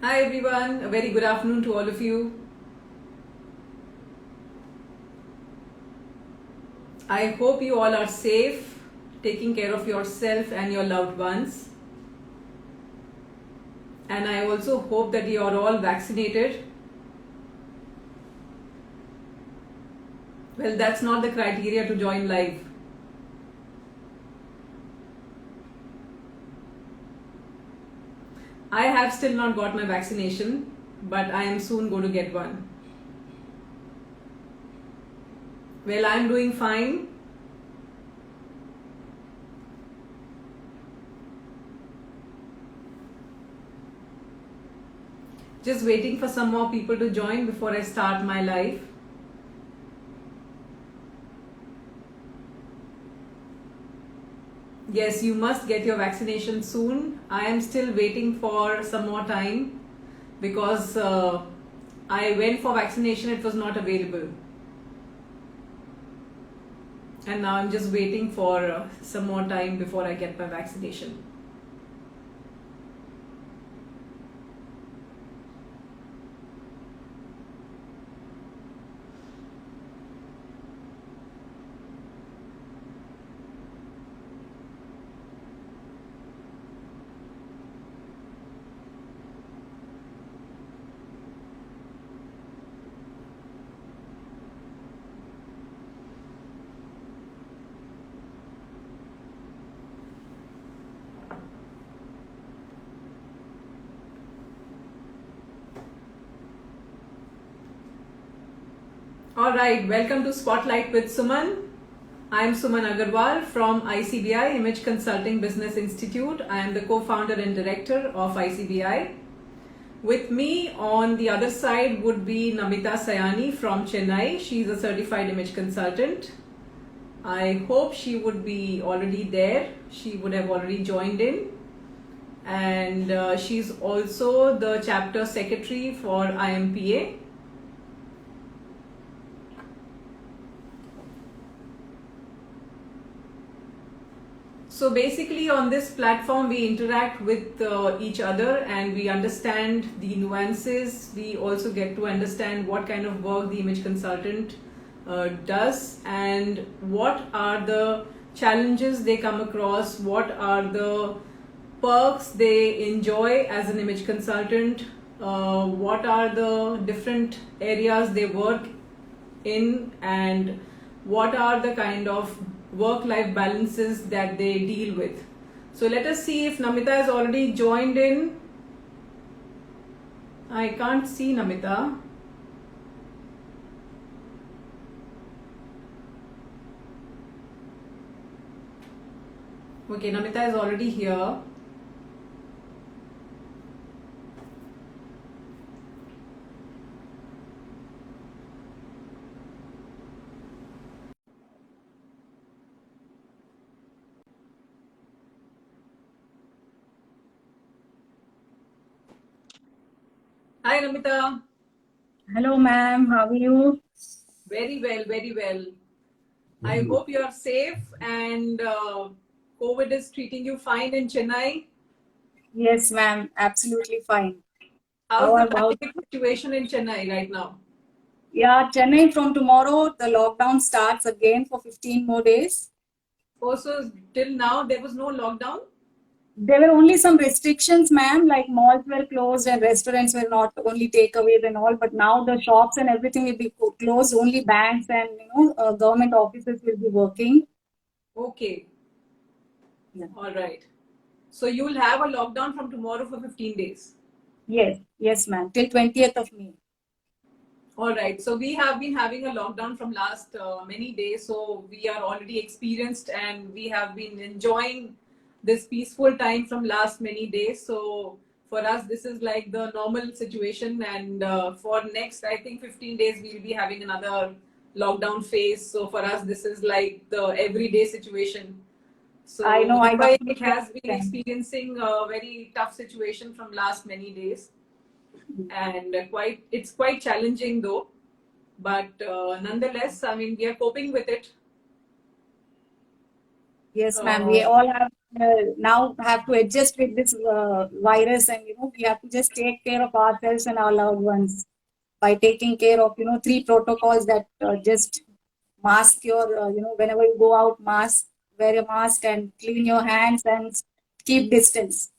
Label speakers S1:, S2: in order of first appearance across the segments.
S1: Hi everyone, a very good afternoon to all of you. I hope you all are safe, taking care of yourself and your loved ones. And I also hope that you are all vaccinated. Well, that's not the criteria to join live. I have still not got my vaccination, but I am soon going to get one. Well, I'm doing fine. Just waiting for some more people to join before I start my live. Yes, you must get your vaccination soon. I am still waiting for some more time because I went for vaccination, it was not available. And now I'm just waiting for some more time before I get my vaccination. All right, welcome to Spotlight with Suman. I am Suman Agarwal from ICBI Image Consulting Business Institute. I am the co-founder and director of ICBI. With me on the other side would be Namita Sayani from Chennai. She's a certified image consultant. I hope she would be already there. She would have already joined in. And she's also the chapter secretary for IMPA. So basically on this platform we interact with each other and we understand the nuances. We also get to understand what kind of work the image consultant does and what are the challenges they come across, what are the perks they enjoy as an image consultant, what are the different areas they work in, and what are the kind of work-life balances that they deal with. So let us see if Namita has already joined in. I can't see Namita. Okay, Namita is already here. Hi Namita.
S2: Hello, ma'am. How are you?
S1: Very well, very well. I hope you are safe and COVID is treating you fine in Chennai.
S2: Yes, ma'am. Absolutely fine.
S1: How's
S2: How
S1: the
S2: about?
S1: pandemic situation in Chennai right now?
S2: Yeah, Chennai from tomorrow, the lockdown starts again for 15 more days.
S1: Also, till now there was no lockdown.
S2: There were only some restrictions, ma'am, like malls were closed and restaurants were not only takeaways and all, but now the shops and everything will be closed. Only banks and government offices will be working.
S1: Okay,
S2: Yeah.
S1: all right. So you will have a lockdown from tomorrow for 15 days.
S2: Yes, yes, ma'am. Till 20th of May.
S1: All right. So we have been having a lockdown from last many days. So we are already experienced and we have been enjoying this peaceful time from last many days. So for us, this is like the normal situation. And for next, I think 15 days, we'll be having another lockdown phase. So for us, this is like the everyday situation.
S2: I
S1: So
S2: know, I
S1: Mumbai it
S2: completely
S1: has been
S2: understand.
S1: experiencing a very tough situation from last many days, and quite it's quite challenging though. But nonetheless, I mean, we are coping with it.
S2: Yes, ma'am. We
S1: Uh,
S2: all have now have to adjust with this virus, and we have to just take care of ourselves and our loved ones by taking care of 3 protocols that just mask your whenever you go out, wear a mask and clean your hands and keep distance.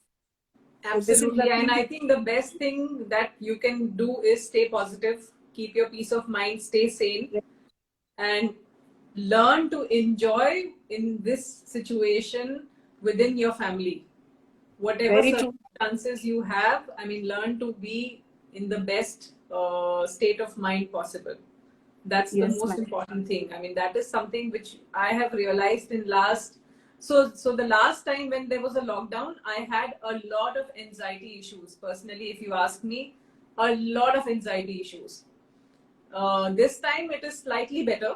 S2: So this is the
S1: Absolutely. And
S2: thing.
S1: I think the best thing that you can do is stay positive, keep your peace of mind, stay sane, and learn to enjoy in this situation within your family. Whatever
S2: Very true.
S1: circumstances you have, I mean, learn to be in the best state of mind possible. That's the
S2: Yes,
S1: most
S2: ma'am.
S1: important thing. I mean, that is something which I have realized in last. So the last time when there was a lockdown, I had a lot of anxiety issues. Personally, if you ask me, a lot of anxiety issues. This time it is slightly better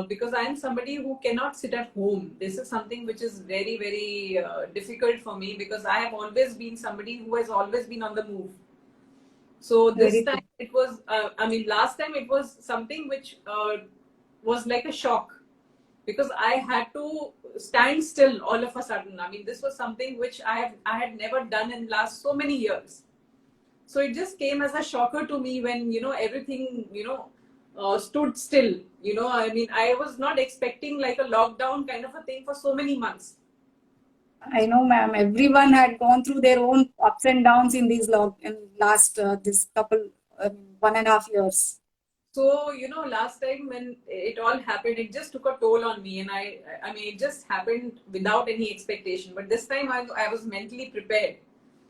S1: because I am somebody who cannot sit at home. This is something which is very, very difficult for me because I have always been somebody who has always been on the move. So this
S2: Very
S1: time
S2: true.
S1: it was, I mean, last time it was something which was like a shock because I had to stand still all of a sudden. I mean, this was something which I had never done in last so many years. So it just came as a shocker to me when everything stood still. I mean, I was not expecting like a lockdown kind of a thing for so many months.
S2: I know, ma'am. Everyone had gone through their own ups and downs in in last this couple 1.5 years.
S1: So, last time when it all happened, it just took a toll on me, and I mean, it just happened without any expectation. But this time, I was mentally prepared.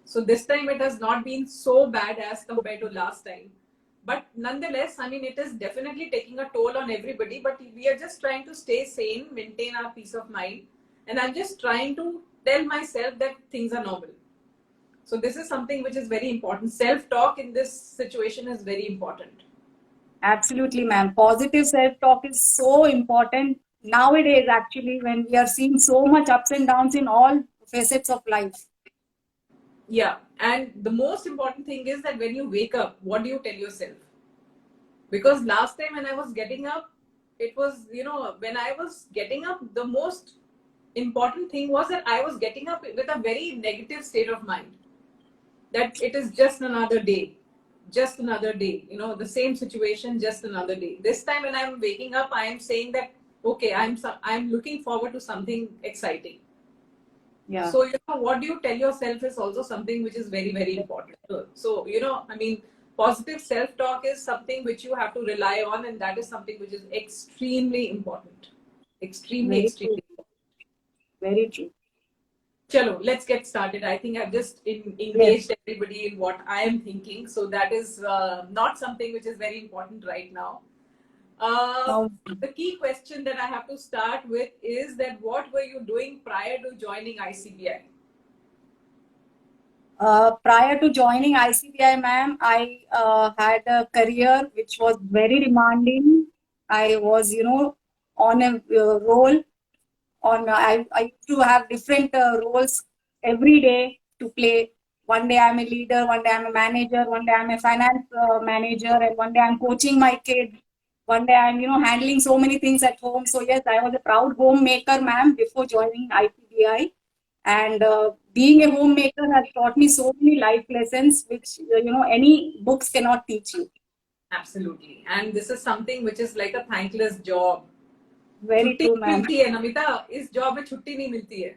S1: So this time, it has not been so bad as compared to last time. But nonetheless, I mean, it is definitely taking a toll on everybody. But we are just trying to stay sane, maintain our peace of mind, and I'm just trying to tell myself that things are normal. So this is something which is very important. Self-talk in this situation is very important.
S2: Absolutely, ma'am. Positive self-talk is so important nowadays, actually, when we are seeing so much ups and downs in all facets of life.
S1: Yeah. And the most important thing is that when you wake up, what do you tell yourself? Because last time when I was getting up, it was, when I was getting up, the most important thing was that I was getting up with a very negative state of mind. That it is just another day. Just another day. The same situation, just another day. This time when I'm waking up, I am saying that, okay, I'm looking forward to something exciting.
S2: Yeah,
S1: So, what do you tell yourself is also something which is very, very important. So, I mean, positive self talk is something which you have to rely on, and that is something which is extremely important. Extremely,
S2: very true.
S1: extremely important.
S2: Very true.
S1: Chalo, let's get started. I think I've just
S2: Yes.
S1: engaged everybody in what I am thinking. So, that is not something which is very important right now. Uh,
S2: Now,
S1: the key question that I have to start with is that what were you doing prior to joining ICBI?
S2: prior to joining ICBI, ma'am, I had a career which was very demanding. I was, on a role I used to have different roles every day to play. One day I'm a leader, one day I'm a manager, one day I'm a finance manager, and one day I'm coaching my kids. One day I'm, handling so many things at home. So yes, I was a proud homemaker, ma'am, before joining ICBI. And being a homemaker has taught me so many life lessons, which, any books cannot teach you.
S1: Absolutely. And this is something which is like a thankless job.
S2: Very
S1: छुट्टी
S2: true,
S1: नहीं
S2: ma'am.
S1: मिलती है नमिता, इस job में छुट्टी नहीं मिलती है.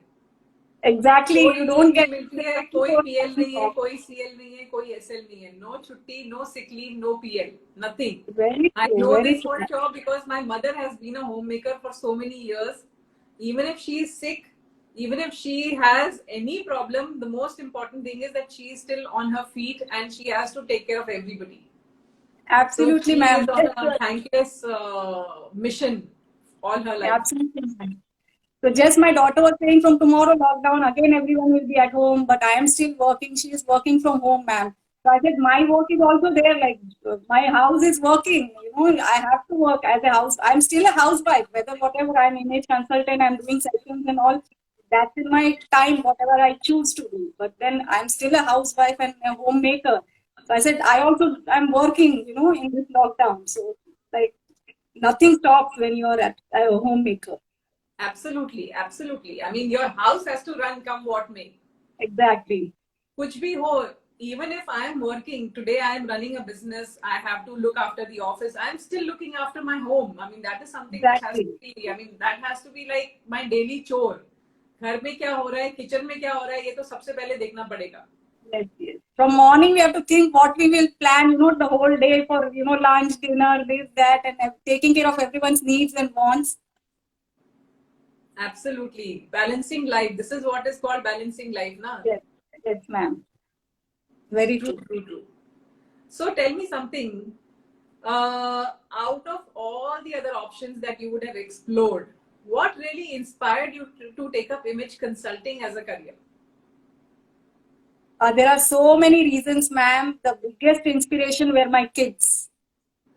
S2: Exactly.
S1: कोई
S2: You
S1: लीव
S2: don't
S1: नहीं
S2: get
S1: मिलती है, कोई पीएल नहीं है,
S2: off.
S1: कोई सीएल नहीं है, कोई एसएल नहीं है. नो छुट्टी, no sick leave, no PL, nothing.
S2: Very
S1: I
S2: true.
S1: know
S2: Very
S1: this
S2: true.
S1: whole job because my mother has been a homemaker for so many years. Even if she is sick, even if she has any problem, the most important thing is that she is still on her feet and she has to take care of everybody. So
S2: Absolutely,
S1: she
S2: ma'am.
S1: is on
S2: Just,
S1: a thankless mission all her life.
S2: absolutely, ma'am. So just my daughter was saying from tomorrow lockdown, again everyone will be at home, but I am still working. She is working from home, ma'am. So I said my work is also there. Like my house is working. I have to work as a house. I'm still a housewife. Whether whatever I'm image consultant, I'm doing sessions and all. That's in my time, whatever I choose to do. But then I'm still a housewife and a homemaker. So I said I also I'm working. In this lockdown. So like nothing stops when you're a homemaker.
S1: Absolutely, absolutely. I mean, your house has to run come what may.
S2: Exactly.
S1: Kuch bhi ho, even if I am working today, I am running a business. I have to look after the office. I am still looking after my home. I mean, that is something which has to
S2: Exactly.
S1: be. I mean, that has to be like my daily chore. घर में क्या हो रहा है, kitchen में क्या हो रहा है, ये तो सबसे पहले देखना पड़ेगा.
S2: Yes, yes. From morning, we have to think what we will plan, the whole day for, lunch, dinner, this, that, and taking care of everyone's needs and wants.
S1: Absolutely, balancing life. This is what is called balancing life, na?
S2: Yes, yes, ma'am. Very
S1: True,
S2: true.
S1: true, true. So tell me something. Out of all the other options that you would have explored, what really inspired you to take up image consulting as a career?
S2: There are so many reasons, ma'am. The biggest inspiration were my kids.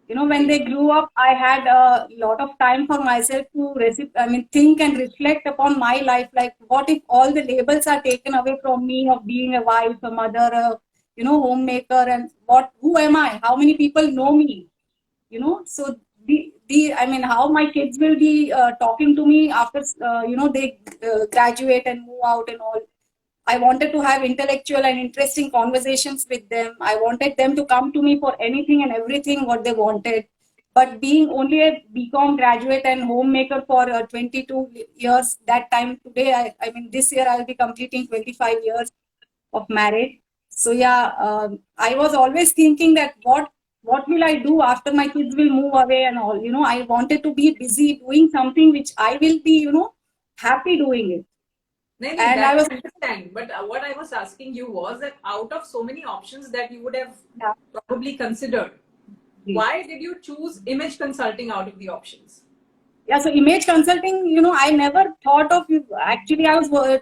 S2: When they grew up, I had a lot of time for myself to think and reflect upon my life. Like, what if all the labels are taken away from me of being a wife, a mother, homemaker, and who am I? How many people know me? So how my kids will be talking to me after, they graduate and move out and all. I wanted to have intellectual and interesting conversations with them. I wanted them to come to me for anything and everything what they wanted. But being only a BCom graduate and homemaker for 22 years, that time today, this year I'll be completing 25 years of marriage. So yeah, I was always thinking that what will I do after my kids will move away and all. I wanted to be busy doing something which I will be, happy doing it.
S1: No, no,
S2: And
S1: that
S2: I
S1: I
S2: was,
S1: understand. But what I was asking you was that out of so many options that you would have
S2: yeah.
S1: probably considered, why did you choose image consulting out of the options?
S2: Yeah, so image consulting, I never thought of it. Actually, I was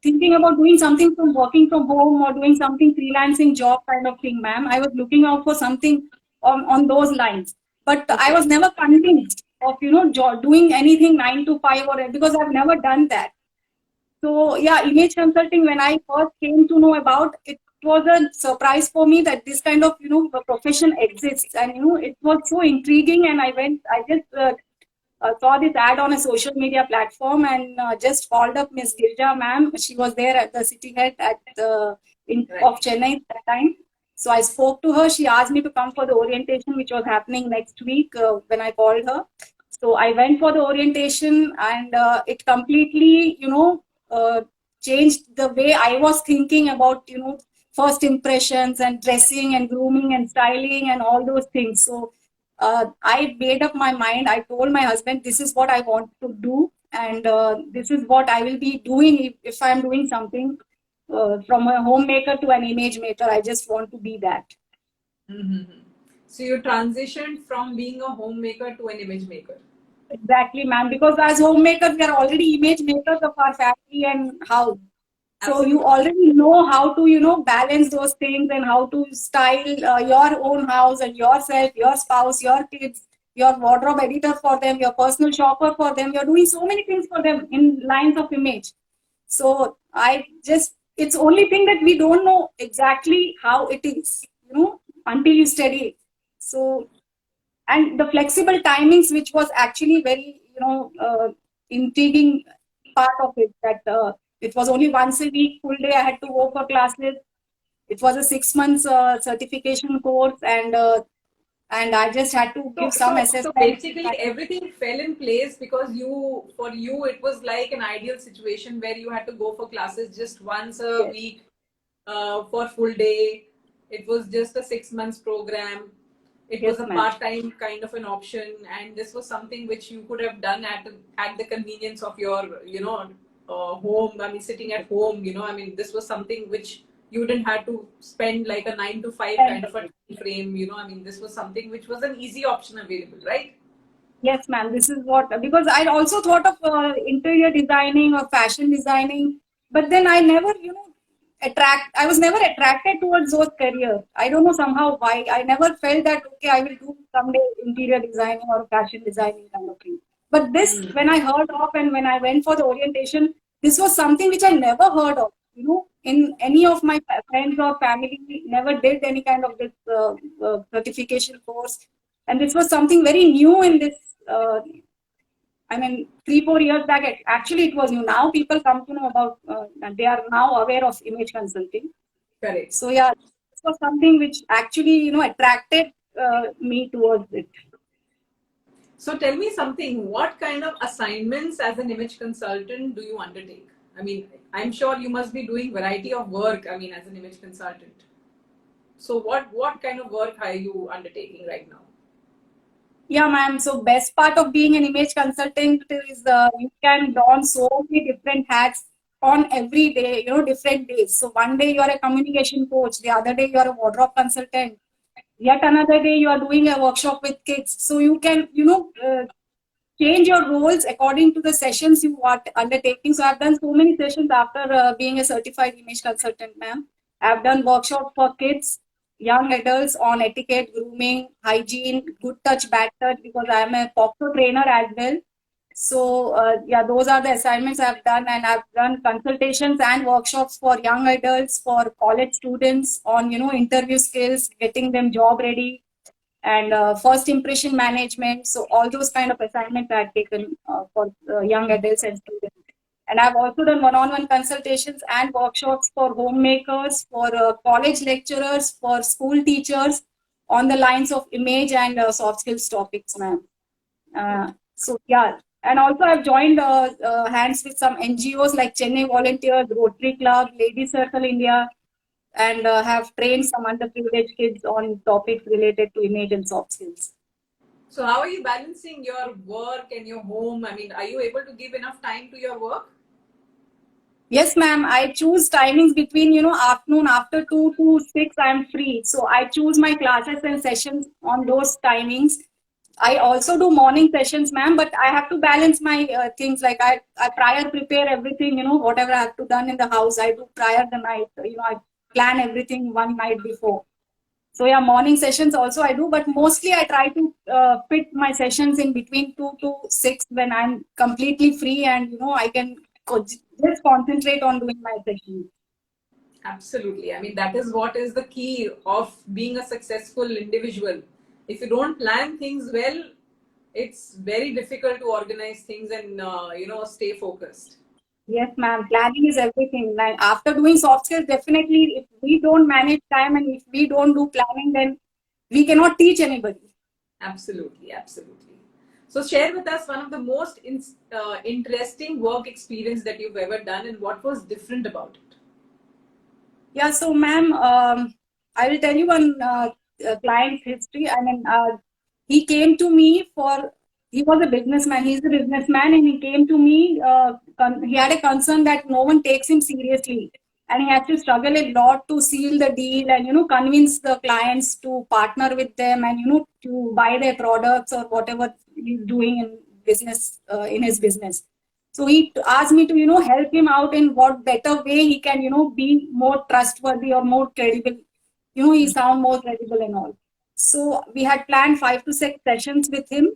S2: thinking about doing something from working from home or doing something freelancing job kind of thing, ma'am. I was looking out for something on those lines. But I
S1: Okay.
S2: was never convinced of, doing anything 9 to 5 or because I've never done that. So yeah, image consulting, when I first came to know about it, was a surprise for me that this kind of, a profession exists. And, it was so intriguing. And I just saw this ad on a social media platform and just called up Miss Girja ma'am. She was there at the city head
S1: Right.
S2: of Chennai at that time. So I spoke to her. She asked me to come for the orientation, which was happening next week when I called her. So I went for the orientation and it completely, changed the way I was thinking about, first impressions and dressing and grooming and styling and all those things. So I made up my mind. I told my husband, this is what I want to do, and this is what I will be doing if I'm doing something from a homemaker to an image maker. I just want to be that.
S1: Mm-hmm. So you transitioned from being a homemaker to an image maker.
S2: Exactly, ma'am. Because as homemakers, we are already image makers of our family and house. So you
S1: Absolutely.
S2: already know how to, balance those things and how to style your own house and yourself, your spouse, your kids, your wardrobe editor for them, your personal shopper for them. You're doing so many things for them in lines of image. So it's only thing that we don't know exactly how it is, until you study it. So, and the flexible timings, which was actually very, intriguing part of it, that it was only once a week, full day I had to go for classes. It was a 6 months certification course, and I just had to
S1: So,
S2: give some
S1: so
S2: assessments.
S1: basically everything fell in place because for you, it was like an ideal situation where you had to go for classes just once a
S2: Yes,
S1: week for full day. It was just a 6 months program. It
S2: yes,
S1: was a
S2: ma'am.
S1: part-time kind of an option, and this was something which you could have done at the convenience of your, home. I mean, sitting at home. I mean, this was something which you didn't have to spend like a 9 to 5 kind of a time frame. I mean, this was something which was an easy option available, right?
S2: Yes, ma'am. This is what, because I'd also thought of interior designing or fashion designing, but then I was never attracted towards those careers. I don't know somehow why. I never felt that, okay, I will do someday interior designing or fashion designing kind of thing. But this, when I heard of and when I went for the orientation, this was something which I never heard of. In any of my friends or family, never did any kind of this certification course. And this was something very new in this uh, I mean, 3-4 years back, actually it was new. Now people come to know about, they are now aware of image consulting.
S1: Correct.
S2: So yeah, this was something which actually, attracted me towards it.
S1: So tell me something, what kind of assignments as an image consultant do you undertake? I mean, I'm sure you must be doing variety of work, I mean, as an image consultant. So what kind of work are you undertaking right now?
S2: Yeah, ma'am. So best part of being an image consultant is you can don so many different hats on every day, different days. So one day you are a communication coach, the other day you are a wardrobe consultant, yet another day you are doing a workshop with kids. So you can, change your roles according to the sessions you are undertaking. So I've done so many sessions after being a certified image consultant, ma'am. I've done workshops for kids, young adults on etiquette, grooming, hygiene, good touch, bad touch, because I'm a POCTO trainer as well. So yeah, those are the assignments I've done, and I've done consultations and workshops for young adults, for college students on interview skills, getting them job ready, and first impression management. So all those kind of assignments I've taken for young adults and students. And I've also done one-on-one consultations and workshops for homemakers, for college lecturers, for school teachers on the lines of image and soft skills topics, ma'am. So yeah, and also I've joined hands with some NGOs like Chennai Volunteers, Rotary Club, Ladies Circle India, and have trained some underprivileged kids on topics related to image and soft skills.
S1: So how are you balancing your work and your home? I mean, are you able to give enough time to your work?
S2: Yes, ma'am. I choose timings between, afternoon after 2 to 6, I'm free. So I choose my classes and sessions on those timings. I also do morning sessions, ma'am, but I have to balance my things. Like I prior prepare everything, whatever I have to done in the house, I do prior the night. I plan everything one night before. So yeah, morning sessions also I do, but mostly I try to fit my sessions in between 2 to 6 when I'm completely free, and I can just concentrate on doing my sessions.
S1: Absolutely. I mean, that is what is the key of being a successful individual. If you don't plan things well, it's very difficult to organize things and stay focused.
S2: Yes, ma'am. Planning is everything. Like after doing soft skills, definitely, if we don't manage time and if we don't do planning, then we cannot teach anybody.
S1: Absolutely, absolutely. So share with us one of the most interesting work experience that you've ever done and what was different about it.
S2: Yeah, so ma'am, I will tell you one client's history. I mean, he came to me he was a businessman. He's a businessman, and he came to me. He had a concern that no one takes him seriously, and he had to struggle a lot to seal the deal and convince the clients to partner with them, and to buy their products or whatever he's doing in business, in his business. So he asked me to, help him out in what better way he can, be more trustworthy or more credible. He sound more credible and all. So we had planned 5 to 6 sessions with him.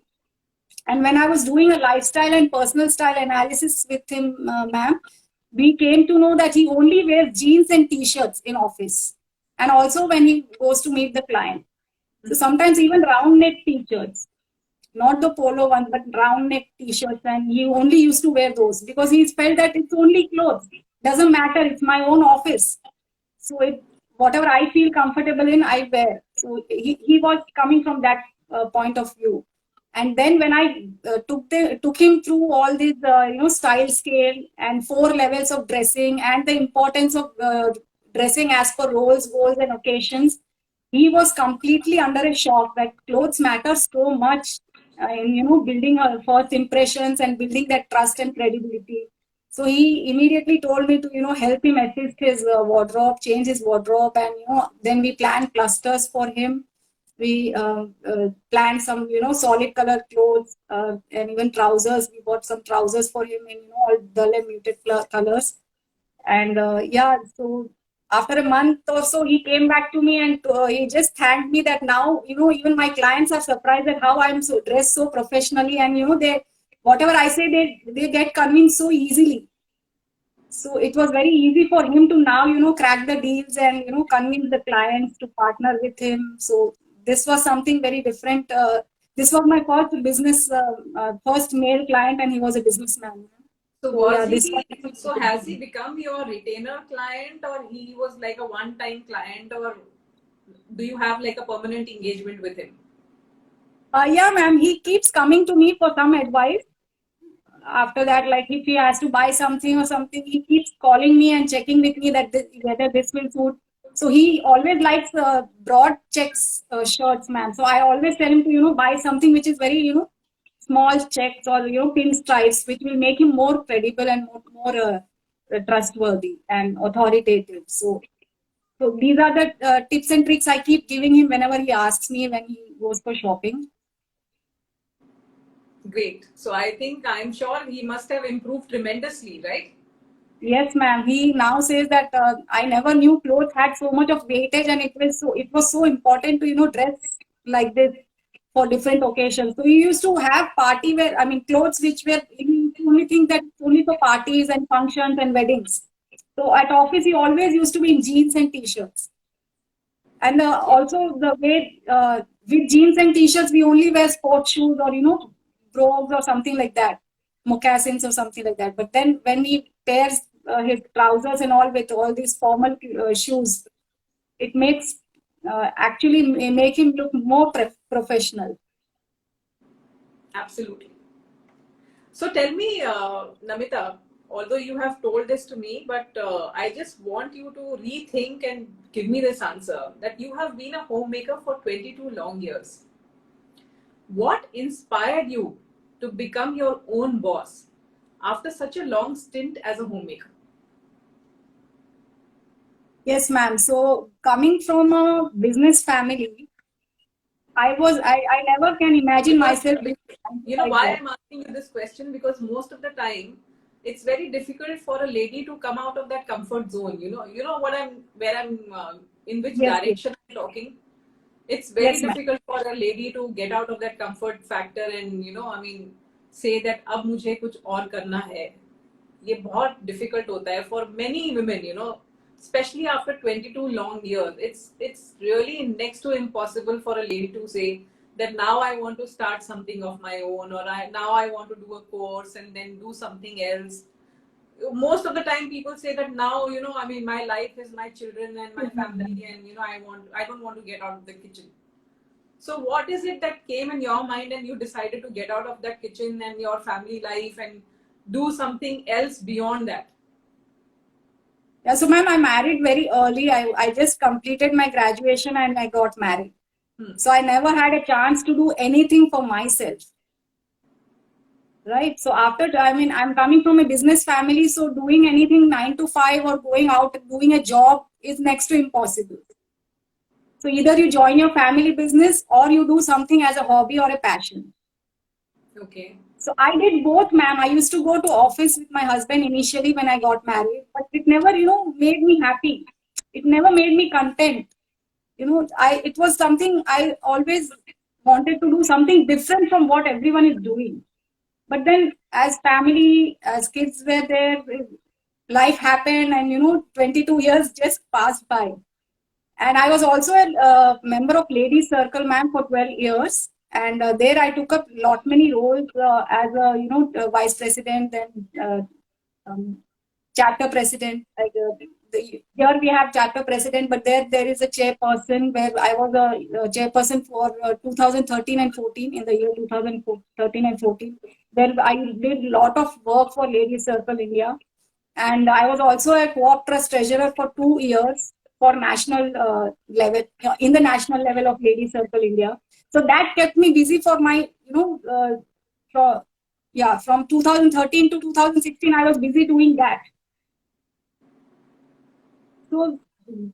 S2: And when I was doing a lifestyle and personal style analysis with him, ma'am, we came to know that he only wears jeans and t-shirts in office. And also when he goes to meet the client. So sometimes even round neck t-shirts, not the polo one, but round neck t-shirts, and he only used to wear those because he felt that it's only clothes. Doesn't matter, it's my own office. So whatever I feel comfortable in, I wear. So he was coming from that point of view. And then when I took him through all these, style scale and 4 levels of dressing and the importance of dressing as per roles, goals, and occasions, he was completely under a shock that clothes matter so much in building our first impressions and building that trust and credibility. So he immediately told me to help him assist his wardrobe, change his wardrobe, and then we planned clusters for him. We planned some solid color clothes and even trousers. We bought some trousers for him in all dull and muted colors. And yeah, so after a month or so, he came back to me and he just thanked me that now, even my clients are surprised at how I'm so dressed so professionally, and they, whatever I say, they get convinced so easily. So it was very easy for him to now, crack the deals and, convince the clients to partner with him. So this was something very different This was my first business, first male client, and he was a businessman.
S1: So
S2: So yeah,
S1: was
S2: this
S1: he, so has he become your retainer client, or he was like a one-time client, or do you have like a permanent engagement with him?
S2: yeah, ma'am, he keeps coming to me for some advice. After that, like if he has to buy something or something, he keeps calling me and checking with me that whether this will suit. So he always likes broad checks shirts, ma'am. So I always tell him to buy something which is very small checks or pinstripes, which will make him more credible and more trustworthy and authoritative. So these are the tips and tricks I keep giving him whenever he asks me when he goes for shopping.
S1: Great. So I think I'm sure he must have improved tremendously, right?
S2: Yes, ma'am. He now says that I never knew clothes had so much of weightage, and it was so important to dress like this for different occasions. So he used to have party wear. I mean, clothes which were he used to only think that it's only for parties and functions and weddings. So at office, he always used to be in jeans and t-shirts. And
S1: Yeah.
S2: also the way with jeans and t-shirts, we only wear sports shoes or brogues or something like that, moccasins or something like that. But then when he pairs his trousers and all with all these formal shoes, it makes actually make him look more professional.
S1: Absolutely. So tell me, Namita, although you have told this to me, but I just want you to rethink and give me this answer that you have been a homemaker for 22 long years. What inspired you to become your own boss after such a long stint as a homemaker?
S2: Yes, ma'am. So coming from a business family, I never can imagine
S1: Because,
S2: myself doing
S1: because
S2: something
S1: you know
S2: like
S1: why
S2: that.
S1: I'm asking you this question, because most of the time it's very difficult for a lady to come out of that comfort zone. You know what I'm where I'm in which
S2: Yes, yes,
S1: direction I'm talking. It's very
S2: yes, ma'am.
S1: difficult for a lady to get out of that comfort factor and I mean say that अब मुझे कुछ और करना है. ये बहुत difficult होता है for many women, especially after 22 long years. It's really next to impossible for a lady to say that now I want to start something of my own, or now I want to do a course and then do something else. Most of the time people say that now, I mean, my life is my children and my family, and I don't want to get out of the kitchen. So what is it that came in your mind and you decided to get out of that kitchen and your family life and do something else beyond that?
S2: Yeah, so ma'am, I married very early. I just completed my graduation and I got married.
S1: Hmm.
S2: So I never had a chance to do anything for myself. Right. So after, I mean, I'm coming from a business family, so doing anything 9 to 5 or going out and doing a job is next to impossible. So either you join your family business or you do something as a hobby or a passion.
S1: Okay.
S2: So I did both, ma'am. I used to go to office with my husband initially when I got married, but it never, made me happy. It never made me content. It was something I always wanted to do something different from what everyone is doing. But then as family, as kids were there, life happened and 22 years just passed by. And I was also a member of Ladies Circle, ma'am, for 12 years. And there I took up lot many roles as a, vice president and chapter president. Like here we have chapter president, but there is a chairperson where I was a chairperson for 2013 and 14 in the year 2013 and 14. Then I did a lot of work for Ladies Circle India, and I was also a co-op trust treasurer for 2 years for national level in the national level of Ladies Circle India. So that kept me busy for my for, yeah, from 2013 to 2016 I was busy doing that. So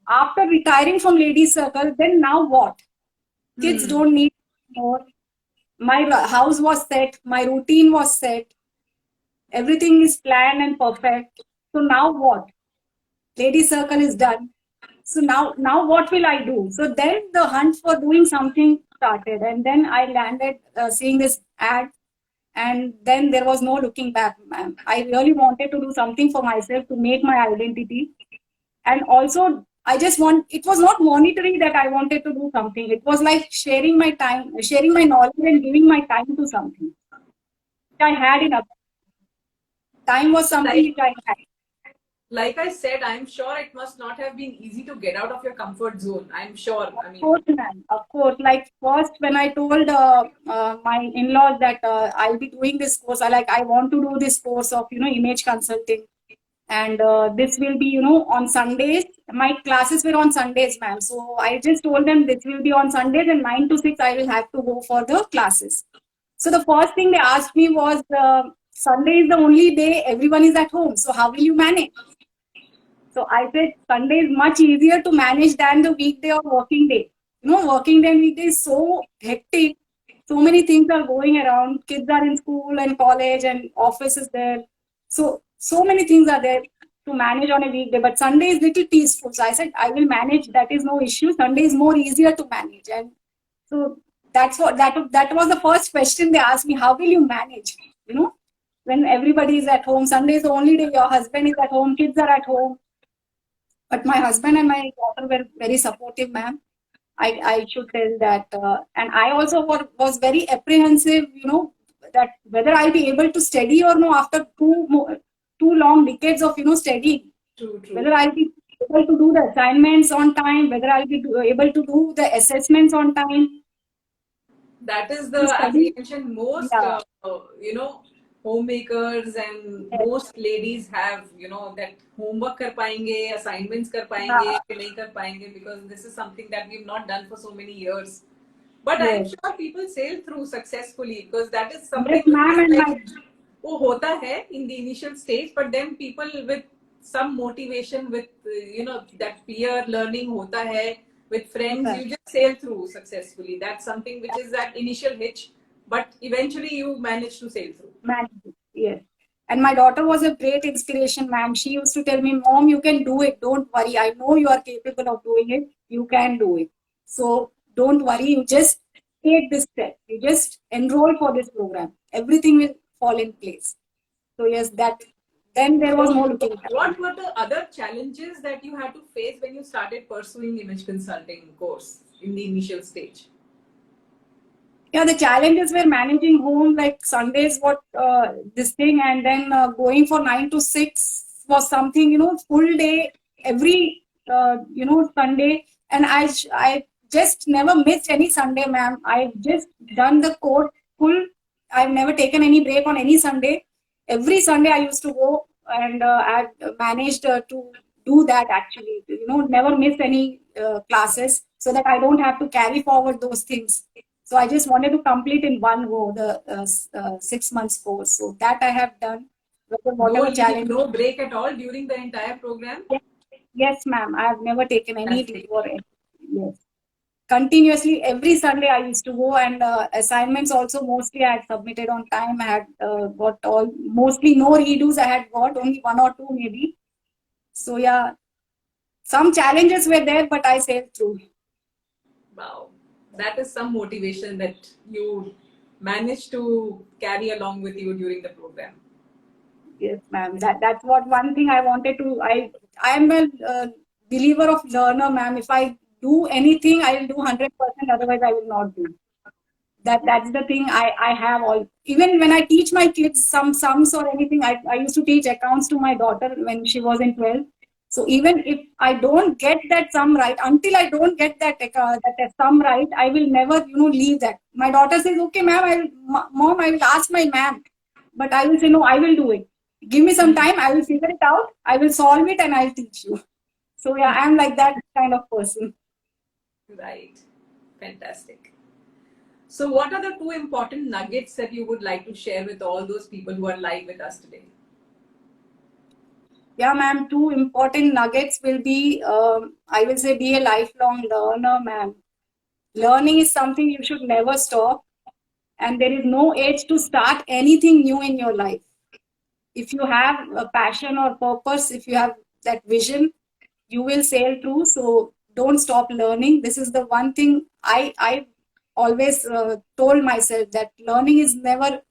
S2: after retiring from Ladies Circle, then now what? Kids
S1: Hmm.
S2: don't need more. My house was set, my routine was set, everything is planned and perfect. So now what? Ladies Circle is done. So now what will I do? So then the hunt for doing something started, and then I landed seeing this ad, and then there was no looking back, ma'am. I really wanted to do something for myself to make my identity, and also I just want, it was not monetary that I wanted to do something. It was like sharing my time, sharing my knowledge and giving my time to something which I had enough. Time was something
S1: Like
S2: which I had.
S1: like I said, I'm sure it must not have been easy to get out of your comfort zone. I'm sure.
S2: Of
S1: I mean,
S2: course, ma'am. Of course. Like first, when I told my in-laws that I'll be doing this course, I want to do this course of image consulting, and this will be on Sundays. My classes were on Sundays, ma'am. So I just told them this will be on Sundays, and 9 to 6 I will have to go for the classes. So the first thing they asked me was, Sunday is the only day everyone is at home. So how will you manage? So I said Sunday is much easier to manage than the weekday or working day. Working day and weekday is so hectic. So many things are going around. Kids are in school and college and office is there. So many things are there to manage on a weekday. But Sunday is little peaceful. So I said I will manage. That is no issue. Sunday is more easier to manage. And so that was the first question they asked me. How will you manage? When everybody is at home. Sunday is the only day your husband is at home. Kids are at home, but my husband and my daughter were very supportive, ma'am. I should tell that. And I also was very apprehensive, that whether I'll be able to study or no after two long decades of, studying.
S1: true, true.
S2: Whether I'll be able to do the assignments on time, whether I'll be able to do the assessments on time.
S1: That is
S2: To
S1: the, as we
S2: study,
S1: mentioned, most,
S2: yeah,
S1: homemakers and
S2: yes,
S1: most ladies have, that homework kar payenge, assignments kar payenge,
S2: yeah,
S1: कि नहीं कर पाएंगे, because this is something that we've not done for so many years. But I'm
S2: yes,
S1: sure people sail through successfully, because that is
S2: yes,
S1: something which
S2: ma'am,
S1: is
S2: and
S1: like,
S2: my
S1: वो होता है in the initial stage, but then people with some motivation, with that peer learning होता है, with friends,
S2: daughter.
S1: you just sail through successfully. That's something which is that initial hitch, but eventually you manage to sail through.
S2: Manage. Yes. And my daughter was a great inspiration, ma'am. She used to tell me, Mom, you can do it. Don't worry. I know you are capable of doing it. You can do it. So don't worry. You just take this step. You just enroll for this program. Everything will fall in place. So yes, that then there was
S1: So,
S2: no looking back.
S1: what were the other challenges that you had to face when you started pursuing image consulting course in the initial stage?
S2: Yeah, the challenges were managing home, like Sundays, this thing, and then going for 9 to 6 was something, full day every, Sunday. And I just never missed any Sunday, ma'am. I've just done the course full. I've never taken any break on any Sunday. Every Sunday I used to go, and I've managed to do that actually, never miss any classes so that I don't have to carry forward those things. So I just wanted to complete in one go the 6 months course. So that I have done.
S1: No
S2: Whatever
S1: leave,
S2: challenge.
S1: no break at all during the entire program?
S2: Yes, yes, ma'am. I have never taken any leave
S1: Fantastic.
S2: or any. Yes. Continuously every Sunday I used to go, and assignments also mostly I had submitted on time. I had got all, mostly no redos I had got, only one or two maybe. So yeah, some challenges were there, but I sailed through.
S1: Wow. That is some motivation that you managed to carry along with you during the program.
S2: Yes, ma'am. That's what one thing I wanted to. I am a believer of learner, ma'am. If I do anything, I will do 100%. Otherwise, I will not do. That's the thing I have all. Even when I teach my kids some sums or anything, I used to teach accounts to my daughter when she was in 12th. So even if I don't get that sum right, until I don't get that sum right, I will never leave that. My daughter says, "Okay, ma'am, mom, I will ask my ma'am," but I will say, "No, I will do it. Give me some time. I will figure it out. I will solve it, and I'll teach you." So yeah, I'm like that kind of person.
S1: Right. Fantastic. So, what are the two important nuggets that you would like to share with all those people who are live with us today?
S2: Yeah, ma'am. Two important nuggets will be, I will say, be a lifelong learner, ma'am. Learning is something you should never stop, and there is no age to start anything new in your life. If you have a passion or purpose, if you have that vision, you will sail through. So don't stop learning. This is the one thing I always told myself, that learning is never,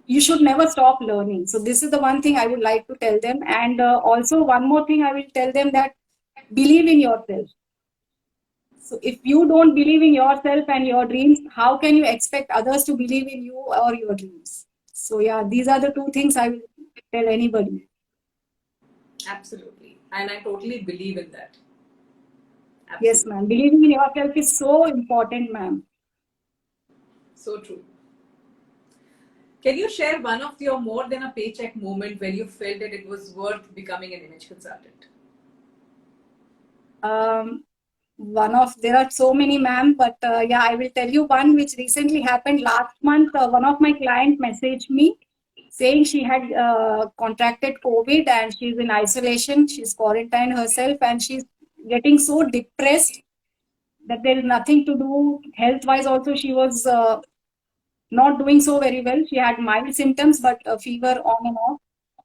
S2: you should never stop learning. So this is the one thing I would like to tell them. And also one more thing I will tell them, that believe in yourself. So if you don't believe in yourself and your dreams, how can you expect others to believe in you or your dreams? So yeah, these are the two things I will tell anybody.
S1: Absolutely. And I totally believe in that.
S2: Yes,
S1: Absolutely.
S2: ma'am. Believing in yourself is so important, ma'am.
S1: So true. Can you share one of your more than a paycheck moment where you felt that it was worth becoming an image consultant?
S2: There are so many, ma'am, but yeah, I will tell you one which recently happened last month. One of my client messaged me saying she had contracted COVID and she's in isolation. She's quarantined herself and she's getting so depressed that there is nothing to do health wise. Also, she was not doing so very well. She had mild symptoms, but fever on and off.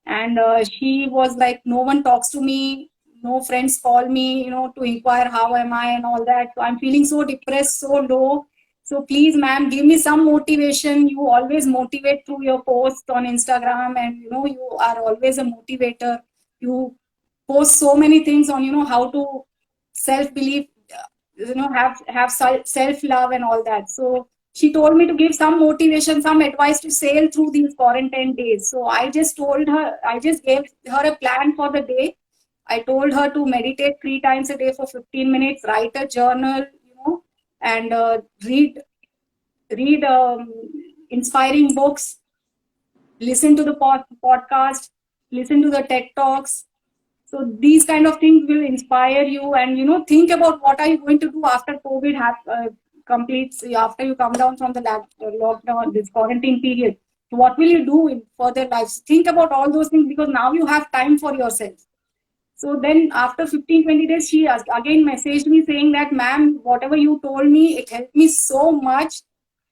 S2: And she was like, no one talks to me, no friends call me, to inquire how am I and all that. So I'm feeling so depressed, so low. So please, ma'am, give me some motivation. You always motivate through your posts on Instagram, and you are always a motivator. You post so many things on how to self belief, have self love and all that. So she told me to give some motivation, some advice to sail through these quarantine days. So I just gave her a plan for the day. I told her to meditate 3 times a day for 15 minutes, write a journal, and read inspiring books, listen to the podcast, listen to the TED Talks. So these kind of things will inspire you, and think about what are you going to do after COVID completes, after you come down from the lockdown, this quarantine period. So what will you do in further lives? Think about all those things because now you have time for yourself. So then after 15-20 days, she again messaged me saying that, ma'am, whatever you told me, it helped me so much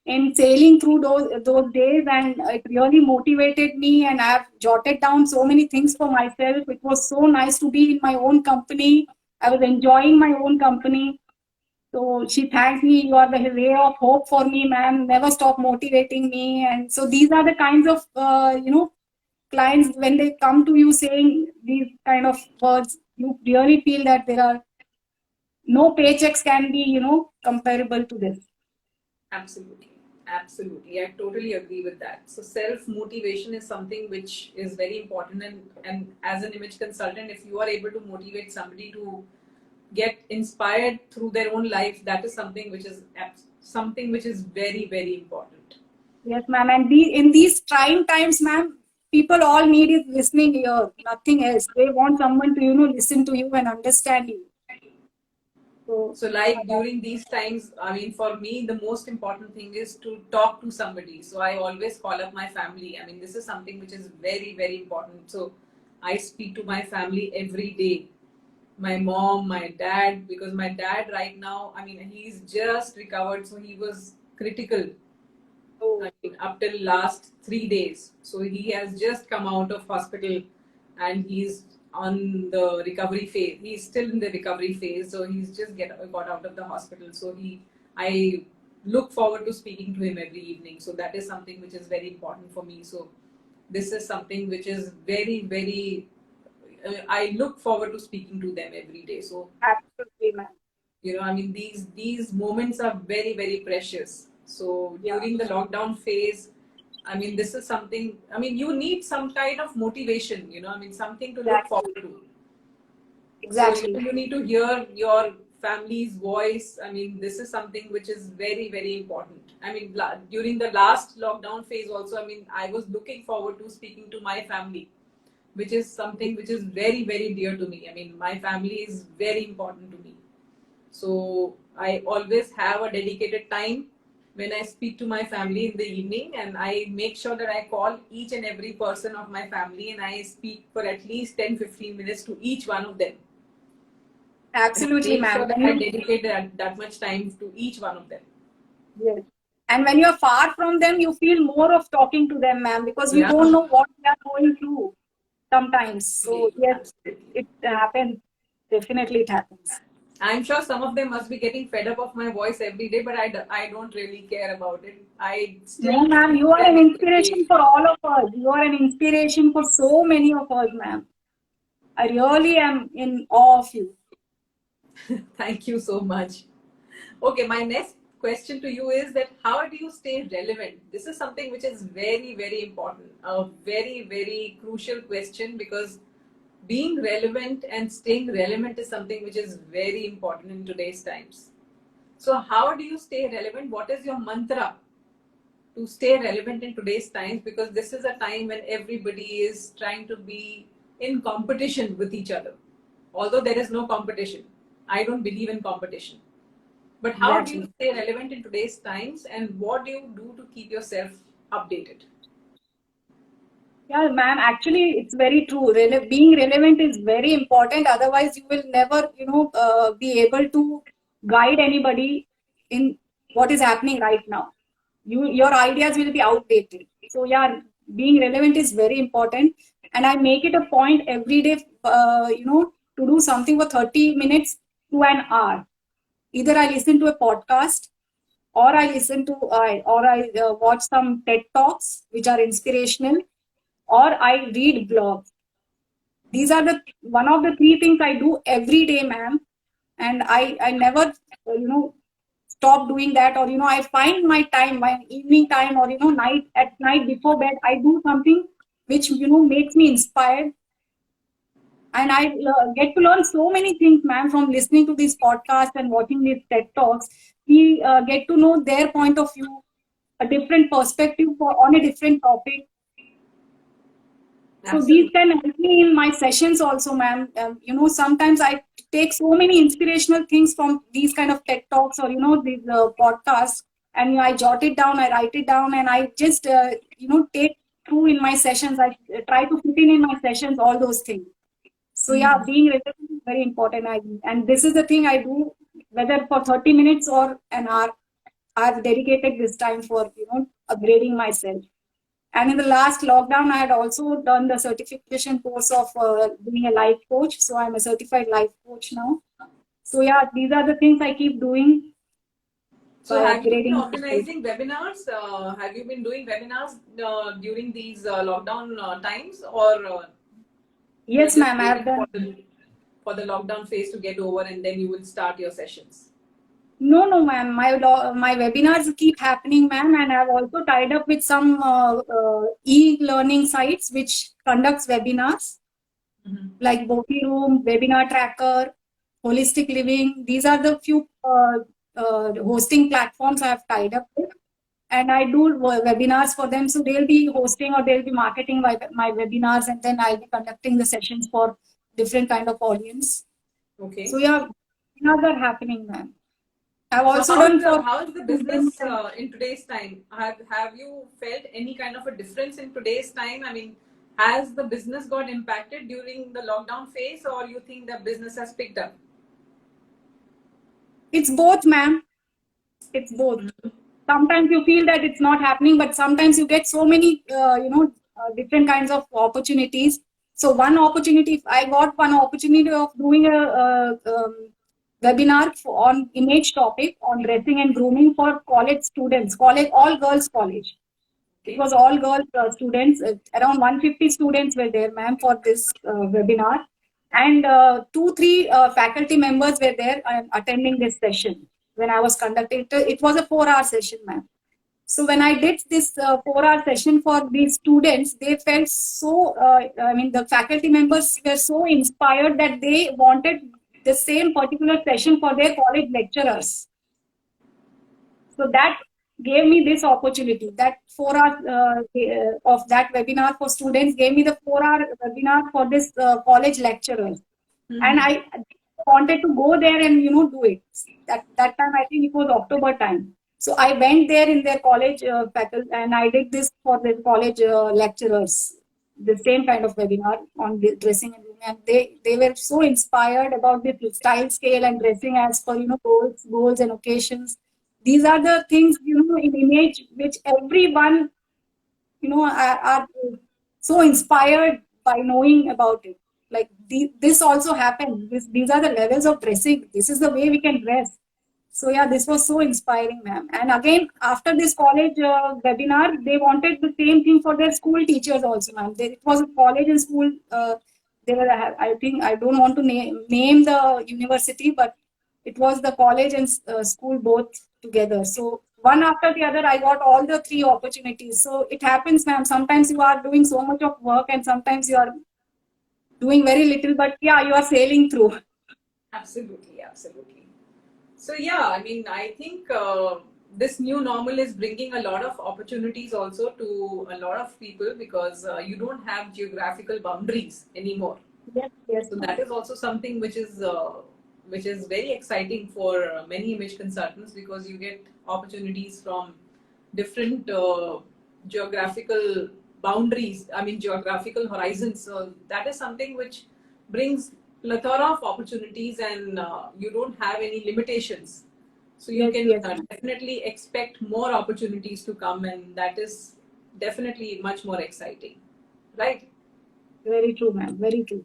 S2: in sailing through those days, and it really motivated me, and I've jotted down so many things for myself. It was so nice to be in my own company. I was enjoying my own company. So she thanked me. You are the ray of hope for me, ma'am. Never stop motivating me. And so these are the kinds of clients, when they come to you saying these kind of words, you really feel that there are no paychecks can be, comparable to this.
S1: Absolutely. Absolutely. I totally agree with that. So self motivation is something which is very important, and as an image consultant, if you are able to motivate somebody to get inspired through their own life, that is something which is very, very important.
S2: Yes, ma'am. And in these trying times, ma'am, people all need is listening ear, nothing else. They want someone to, listen to you and understand you.
S1: So like during these times, I mean, for me, the most important thing is to talk to somebody. So I always call up my family. I mean, this is something which is very, very important. So I speak to my family every day. My mom, my dad, because my dad right now, I mean, he's just recovered. So he was critical. I mean, up till last 3 days. So he has just come out of hospital and he's on the recovery phase. He's still in the recovery phase. So he's just got out of the hospital. So I look forward to speaking to him every evening. So that is something which is very important for me. So this is something which is very, very, I look forward to speaking to them every day. So
S2: absolutely, ma'am.
S1: I mean, these moments are very, very precious. So during the lockdown phase, I mean, this is something, I mean, you need some kind of motivation, I mean, something to look forward to.
S2: Exactly.
S1: So you need to hear your family's voice. I mean, this is something which is very, very important. I mean, during the last lockdown phase also, I mean, I was looking forward to speaking to my family, which is something which is very, very dear to me. I mean, my family is very important to me. So I always have a dedicated time when I speak to my family in the evening, and I make sure that I call each and every person of my family and I speak for at least 10-15 minutes to each one of them.
S2: Absolutely,
S1: Make
S2: ma'am.
S1: sure that I dedicate that much time to each one of them.
S2: Yes. And when you're far from them, you feel more of talking to them, ma'am, because you don't know what they are going through sometimes. So yes, it happens. Definitely it happens.
S1: I'm sure some of them must be getting fed up of my voice every day, but I don't really care about it.
S2: No, ma'am, you are an inspiration for all of us. You are an inspiration for so many of us, ma'am. I really am in awe of you.
S1: Thank you so much. Okay, my next question to you is that how do you stay relevant? This is something which is very, very important, a very, very crucial question, because being relevant and staying relevant is something which is very important in today's times. So, how do you stay relevant? What is your mantra to stay relevant in today's times? Because this is a time when everybody is trying to be in competition with each other. Although there is no competition, I don't believe in competition. But how do you
S2: Exactly.
S1: stay relevant in today's times, and what do you do to keep yourself updated?
S2: Yeah, ma'am, actually, it's very true. Being relevant is very important. Otherwise, you will never, be able to guide anybody in what is happening right now. Your ideas will be outdated. So, yeah, being relevant is very important. And I make it a point every day, to do something for 30 minutes to an hour. Either I listen to a podcast, or I watch some TED talks which are inspirational, or I read blogs. These are the one of the three things I do every day, ma'am. And I never stop doing that. Or I find my time, my evening time, or night at night before bed, I do something which makes me inspired. And I get to learn so many things, ma'am, from listening to these podcasts and watching these TED talks. We get to know their point of view, a different perspective on a different topic. So these
S1: Absolutely.
S2: can help me in my sessions also, ma'am. Sometimes I take so many inspirational things from these kind of TED talks, or these podcasts, and I jot it down, I write it down, and I just take through in my sessions. I try to fit in my sessions all those things. So yeah,
S1: Mhm.
S2: being relevant is very important. And this is the thing I do, whether for 30 minutes or an hour. I've dedicated this time for upgrading myself. And in the last lockdown, I had also done the certification course of being a life coach. So I'm a certified life coach now. So yeah, these are the things I keep doing
S1: So,
S2: by
S1: have you been
S2: upgrading myself.
S1: organizing webinars? Have you been doing webinars during these lockdown times, or you are
S2: Yes,
S1: just
S2: ma'am, I have
S1: waiting for
S2: done.
S1: the lockdown phase to get over and then you will start your sessions?
S2: No, no, ma'am. My webinars keep happening, ma'am, and I've also tied up with some e-learning sites which conducts webinars
S1: Mhm.
S2: like Boki Room, Webinar Tracker, Holistic Living. These are the few hosting platforms I have tied up with, and I do webinars for them. So they'll be hosting or they'll be marketing my webinars, and then I'll be conducting the sessions for different kind of audience. So
S1: Okay.
S2: yeah, webinars are happening, ma'am. I've
S1: So
S2: also done for
S1: how is the
S2: students.
S1: business in today's time? Have you felt any kind of a difference in today's time? I mean, has the business got impacted during the lockdown phase, or you think the business has picked up?
S2: It's both, ma'am. It's both. Sometimes you feel that it's not happening, but sometimes you get so many, different kinds of opportunities. So one opportunity, I got one opportunity of doing a webinar on image topic on dressing and grooming for college students, college all girls college. It
S1: Okay.
S2: was all girls students. Around 150 students were there, ma'am, for this webinar. And two, three faculty members were there attending this session when I was conducting it. It was a 4-hour session, ma'am. So when I did this 4-hour session for these students, they felt so, I mean, the faculty members were so inspired that they wanted the same particular session for their college lecturers. So that gave me this opportunity. That 4 hours of that webinar for students gave me the 4-hour webinar for this college lecturers, and
S1: Mm-hmm.
S2: I wanted to go there and do it. That time I think it was October time. So I went there in their college faculty, and I did this for the college lecturers. The same kind of webinar on the dressing and grooming, and they were so inspired about the style scale and dressing as per goals and occasions. These are the things in image which everyone are so inspired by knowing about it. Like this also happened. These are the levels of dressing. This is the way we can dress. So yeah, this was so inspiring, ma'am. And again, after this college webinar, they wanted the same thing for their school teachers also, ma'am. It was a college and school. They were, I think, I don't want to name the university, but it was the college and school both together. So one after the other, I got all the three opportunities. So it happens, ma'am. Sometimes you are doing so much of work and sometimes you are doing very little, but yeah, you are sailing through.
S1: Absolutely, absolutely. So yeah, I mean, I think this new normal is bringing a lot of opportunities also to a lot of people because you don't have geographical boundaries anymore.
S2: Yes, yes,
S1: So
S2: ma'am.
S1: that is also something which is very exciting for many image consultants because you get opportunities from different geographical boundaries. I mean geographical horizons. So that is something which brings plethora of opportunities, and you don't have any limitations. So you
S2: Yes,
S1: can
S2: yes, ma'am.
S1: definitely expect more opportunities to come, and that is definitely much more exciting, right?
S2: Very true, ma'am. Very true.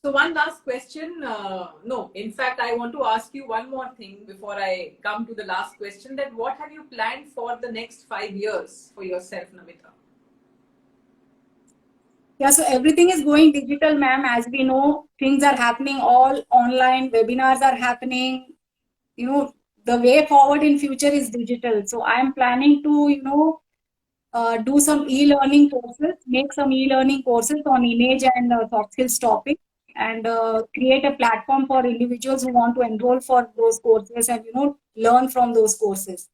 S1: So one last question. No, in fact, I want to ask you one more thing before I come to the last question. That what have you planned for the next 5 years for yourself, Namita?
S2: Yeah, so everything is going digital, ma'am. As we know, things are happening all online, webinars are happening. You know, the way forward in future is digital. So I'm planning to, do some e-learning courses, make some e-learning courses on image and soft skills topic, and create a platform for individuals who want to enroll for those courses and, learn from those courses.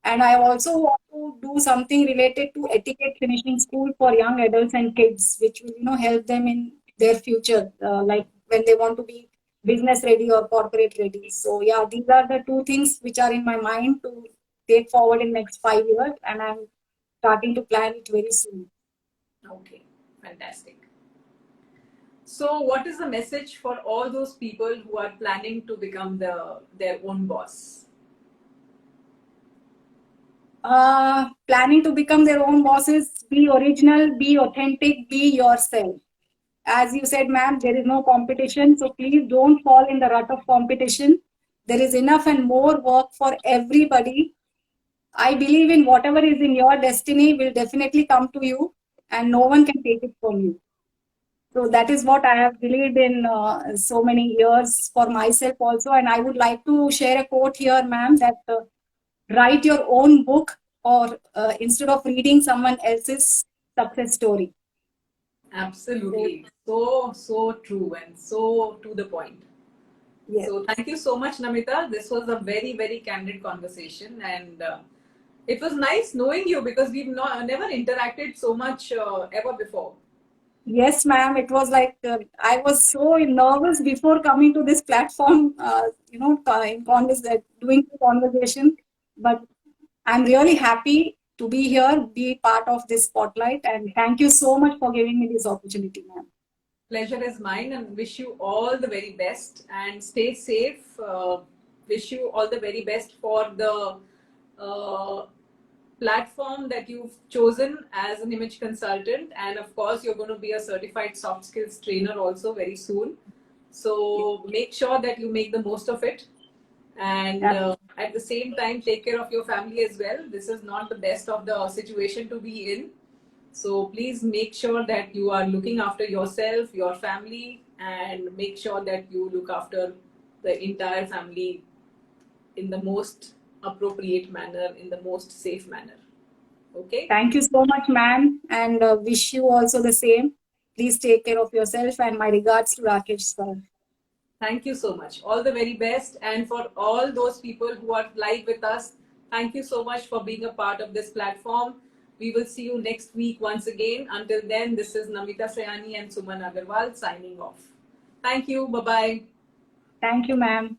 S2: And I also want to do something related to etiquette finishing school for young adults and kids, which will, help them in their future, like when they want to be business ready or corporate ready. So yeah, these are the two things which are in my mind to take forward in next 5 years, and I'm starting to plan it very soon.
S1: Okay, fantastic. So, what is the message for all those people who are planning to become their own boss?
S2: Planning to become their own bosses, be original, be authentic, be yourself. As you said, ma'am, there is no competition. So please don't fall in the rut of competition. There is enough and more work for everybody. I believe in whatever is in your destiny will definitely come to you, and no one can take it from you. So that is what I have believed in so many years for myself also. And I would like to share a quote here, ma'am, that write your own book, or instead of reading someone else's success story. So,
S1: Absolutely. So, so true and so to the point.
S2: yes.
S1: So, thank you so much, Namita. This was a very, very candid conversation, and it was nice knowing you because we've never interacted so much ever before.
S2: Yes, ma'am. It was like I was so nervous before coming to this platform, in doing the conversation. But I'm really happy to be here, be part of this spotlight, and thank you so much for giving me this opportunity, ma'am.
S1: Pleasure is mine, and wish you all the very best and stay safe. Wish you all the very best for the uh, platform that you've chosen as an image consultant. And of course, you're going to be a certified soft skills trainer also very soon. So make sure that you make the most of it. And
S2: Yeah.
S1: at the same time, take care of your family as well. This is not the best of the situation to be in. So please make sure that you are looking after yourself, your family, and make sure that you look after the entire family in the most appropriate manner, in the most safe manner. Okay?
S2: Thank you so much, ma'am, and wish you also the same. Please take care of yourself, and my regards to Rakesh sir.
S1: Thank you so much. All the very best. And for all those people who are live with us, thank you so much for being a part of this platform. We will see you next week once again. Until then, this is Namita Sayani and Suman Agarwal signing off. Thank you. Bye bye.
S2: Thank you, ma'am.